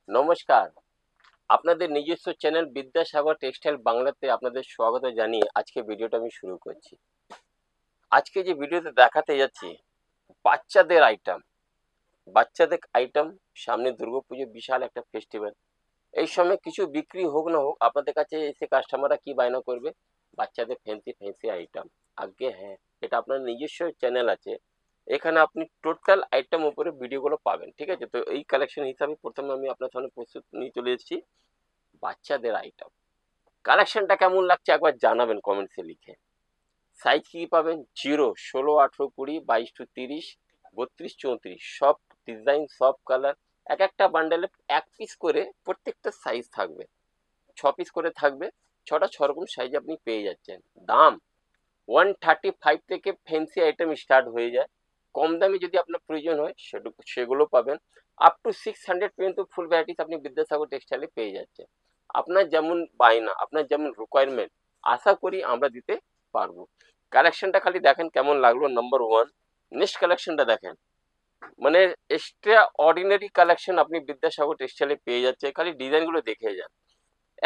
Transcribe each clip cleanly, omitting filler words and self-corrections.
নমস্কার। আপনাদের নিজস্ব চ্যানেল বিদ্যাসাগর টেক্সটাইল বাংলাতে আপনাদের স্বাগত জানিয়ে আজকে ভিডিওটা আমি শুরু করছি। আজকে যে ভিডিওতে দেখাতে যাচ্ছি বাচ্চাদের আইটেম। বাচ্চাদের আইটেম, সামনে দুর্গাপুজো বিশাল একটা ফেস্টিভ্যাল। এই সময় কিছু বিক্রি হোক না হোক আপনাদের কাছে এসে কাস্টমাররা কি বায়না করবে? বাচ্চাদের ফ্যান্সি ফ্যান্সি আইটেম। আজ্ঞে হ্যাঁ, এটা আপনার নিজস্ব চ্যানেল আছে। এখানে আপনি টোটাল আইটেম উপরে ভিডিওগুলো পাবেন। ঠিক আছে? তো এই কালেকশন হিসাবে প্রথমে আমি আপনার সামনে প্রস্তুত নিয়ে চলে এসেছি বাচ্চাদের আইটেম। কালেকশনটা কেমন লাগছে একবার জানাবেন কমেন্টসে লিখে। সাইজ কি পাবেন? 0, 16, 18, 20, 22 to 30, 32, 34, সব ডিজাইন, সব কালার। এক একটা বান্ডেলে এক পিস করে প্রত্যেকটা সাইজ থাকবে, 6 পিস করে থাকবে। ছটা 6 রকম সাইজ আপনি পেয়ে যাচ্ছেন। দাম 135 থেকে ফ্যান্সি আইটেম স্টার্ট হয়ে যায়। কম দামে যদি আপনার প্রয়োজন হয় সেগুলো পাবেন। আপ টু 600 পর্যন্ত ফুল ভ্যারাইটিস আপনি বিদ্যাসাগর টেক্সটাইলে পেয়ে যাচ্ছেন। আপনার যেমন বায়না, আপনার যেমন রিকোয়ারমেন্ট, আশা করি আমরা দিতে পারবো। কালেকশনটা খালি দেখেন কেমন লাগলো, নাম্বার ওয়ান। নেক্সট কালেকশনটা দেখেন, মানে এক্সট্রা অর্ডিনারি কালেকশন আপনি বিদ্যাসাগর টেক্সটাইলে পেয়ে যাচ্ছে। খালি ডিজাইনগুলো দেখে যান,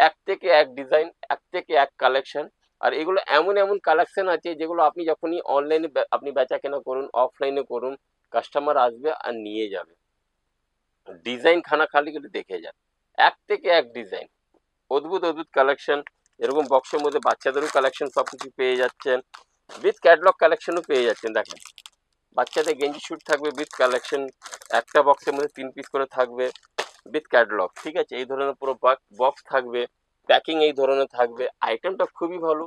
এক থেকে এক ডিজাইন, এক থেকে এক কালেকশন। আর এগুলো এমন এমন কালেকশন আছে যেগুলো আপনি যখনই অনলাইনে আপনি বেচা কেনা করুন, অফলাইনে করুন, কাস্টমার আসবে আর নিয়ে যাবে। ডিজাইন খানা খালি কিন্তু দেখে যান, এক থেকে এক ডিজাইন, অদ্ভুত অদ্ভুত কালেকশন। এরকম বক্সের মধ্যে বাচ্চাদেরও কালেকশন সবকিছু পেয়ে যাচ্ছেন, উইথ ক্যাটলগ কালেকশনও পেয়ে যাচ্ছেন। দেখেন বাচ্চাদের গেঞ্জি স্যুট থাকবে উইথ কালেকশন, একটা বক্সের মধ্যে 3 পিস করে থাকবে উইথ ক্যাটলগ। ঠিক আছে? এই ধরনের পুরো বক্স থাকবে, প্যাকিং এই ধরনের থাকবে। আইটেমটা খুবই ভালো।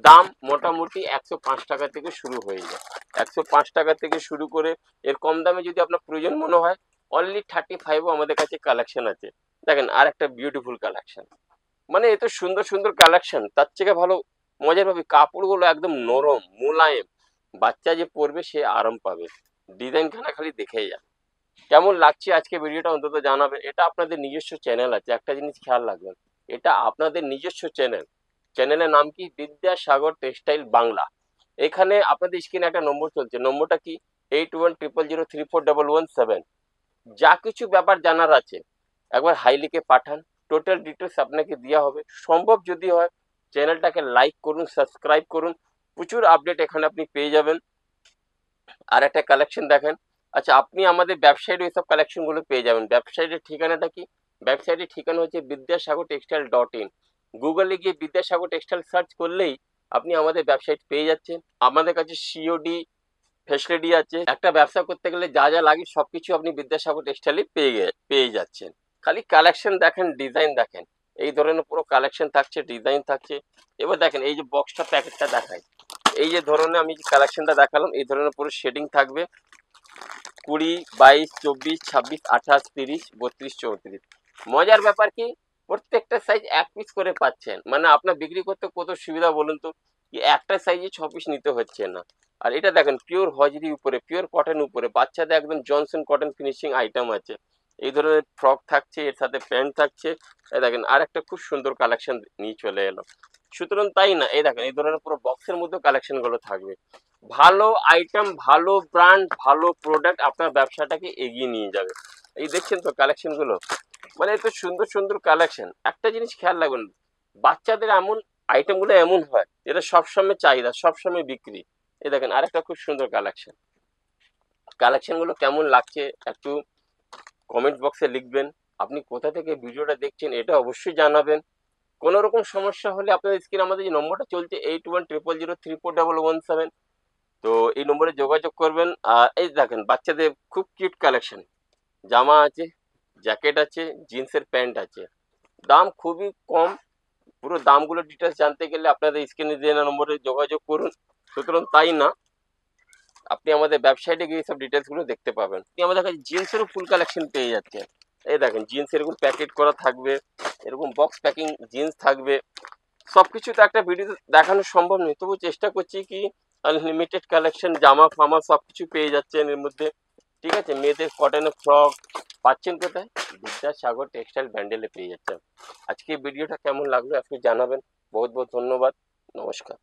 দাম মোটামুটি 105 টাকা থেকে শুরু হয়ে যায়। 105 টাকা থেকে শুরু করে এর কম দামে যদি আপনার প্রয়োজন মনে হয়, অনলি 35ও আমাদের কাছে কালেকশন আছে। দেখেন আর একটা বিউটিফুল কালেকশন, মানে এত সুন্দর সুন্দর কালেকশন, তার থেকে ভালো মজার পাবে কাপড়গুলো একদম নরম মোলায়েম। বাচ্চা যে পরবে সে আরাম পাবে। ডিজাইন খানা খালি দেখে যান। কেমন লাগছে আজকে ভিডিওটা অন্তত জানাবেন। এটা আপনাদের নিজস্ব চ্যানেল আছে, একটা জিনিস খেয়াল রাখবেন, এটা আপনাদের নিজস্ব চ্যানেল। চ্যানেলের নাম কি? বিদ্যাসাগর টেক্সটাইল বাংলা। এখানে আপনাদের স্ক্রিনে একটা নম্বর চলছে, নম্বরটা কি? 8100034117। যা কিছু ব্যাপার জানার আছে একবার হাই লিখে পাঠান, টোটাল ডিটেলস আপনাকে দেওয়া হবে। সম্ভব যদি হয় চ্যানেলটাকে লাইক করুন, সাবস্ক্রাইব করুন, প্রচুর আপডেট এখানে আপনি পেয়ে যাবেন। আর একটা কালেকশন দেখেন। আচ্ছা, আপনি আমাদের ওয়েবসাইটে এইসব কালেকশনগুলো পেয়ে যাবেন। ওয়েবসাইটের ঠিকানাটা কি? ওয়েবসাইটের ঠিকানা হচ্ছে বিদ্যাসাগর টেক্সটাইল.in। গুগলে গিয়ে বিদ্যাসাগর টেক্সটাইল সার্চ করলেই আপনি আমাদের ওয়েবসাইট পেয়ে যাচ্ছেন। আমাদের কাছে সিওডি ফেসিলিটি আছে। একটা ব্যবসা করতে গেলে যা যা লাগে সবকিছু আপনি বিদ্যাসাগর টেক্সটাইলে পেয়ে যাচ্ছেন। খালি কালেকশন দেখেন, ডিজাইন দেখেন। এই ধরনের পুরো কালেকশন থাকছে, ডিজাইন থাকছে। এবার দেখেন এই যে বক্সটা, প্যাকেটটা দেখায়। এই যে ধরনের আমি যে কালেকশনটা দেখালাম, এই ধরনের পুরো শেডিং থাকবে। 20, 22, 24, 26, 28, 30, 32, 34। মজার ব্যাপার কি, প্রত্যেকটা সাইজ এক পিস করে পাচ্ছেন। মানে আপনার বিক্রি করতে কত সুবিধা বলুন তো, কি একটা সাইজে 6 পিস নিতে হচ্ছে না। আর এটা দেখেন পিওর হজরি উপরে, পিওর কটন উপরে, বাচ্চাদের একদম জনসন কটন ফিনিশিং আইটেম আছে। এই ধরনের ফ্রক থাকছে, এর সাথে প্যান্ট থাকছে। এই দেখেন আর একটা খুব সুন্দর কালেকশন নিয়ে চলে এলো। সুতরাং তাই না, এই দেখেন এই ধরনের পুরো বক্সের মধ্যে কালেকশন গুলো থাকবে। ভালো আইটেম, ভালো ব্র্যান্ড, ভালো প্রোডাক্ট আপনার ব্যবসাটাকে এগিয়ে নিয়ে যাবে। এই দেখছেন তো কালেকশন গুলো, মানে এত সুন্দর সুন্দর কালেকশন। একটা জিনিস খেয়াল রাখবেন, বাচ্চাদের এমন আইটেম গুলো এমন হয় যেটা সবসময় চাহিদা, সবসময় বিক্রি। এই দেখেন আরেকটা খুব সুন্দর কালেকশন। কালেকশন গুলো কেমন লাগছে একটু কমেন্ট বক্সে লিখবেন। আপনি কোথা থেকে ভিডিওটা দেখছেন এটা অবশ্যই জানাবেন। কোনো রকম সমস্যা হলে আপনাদের স্ক্রিনে আমাদের যে নম্বরটা চলছে 8100034117, তো এই নম্বরে যোগাযোগ করবেন। আর এই দেখেন বাচ্চাদের খুব কিউট কালেকশন, জামা আছে, জ্যাকেট আছে, জিন্সের প্যান্ট আছে। দাম খুবই কম। পুরো দামগুলো ডিটেলস জানতে গেলে আপনাদের স্ক্রিনে দেওয়া নম্বরে যোগাযোগ করুন। সুতরাং তাই না, আপনি আমাদের ওয়েবসাইটে গিয়ে সব ডিটেলস গুলো দেখতে পাবেন। আপনি আমাদের কাছে জিন্সেরও ফুল কালেকশন পেয়ে যাচ্ছেন। এই দেখেন জিন্স এরকম প্যাকেট করা থাকবে, এরকম বক্স প্যাকিং জিন্স থাকবে। সবকিছু তো একটা ভিডিও দেখানো সম্ভব নয়, তবু চেষ্টা করছি কি আনলিমিটেড কালেকশন, জামা ফামা সবকিছু পেয়ে যাচ্ছেন এর মধ্যে। ঠিক আছে? মেয়েদের কটনের ফ্রক পাচ্ছেন কোথায়? বিদ্যাসাগর টেক্সটাইল ব্যান্ডেলে পেয়ে যাচ্ছেন। আজকে ভিডিওটা কেমন লাগলো আপনি জানাবেন। বহুত বহুত ধন্যবাদ। নমস্কার।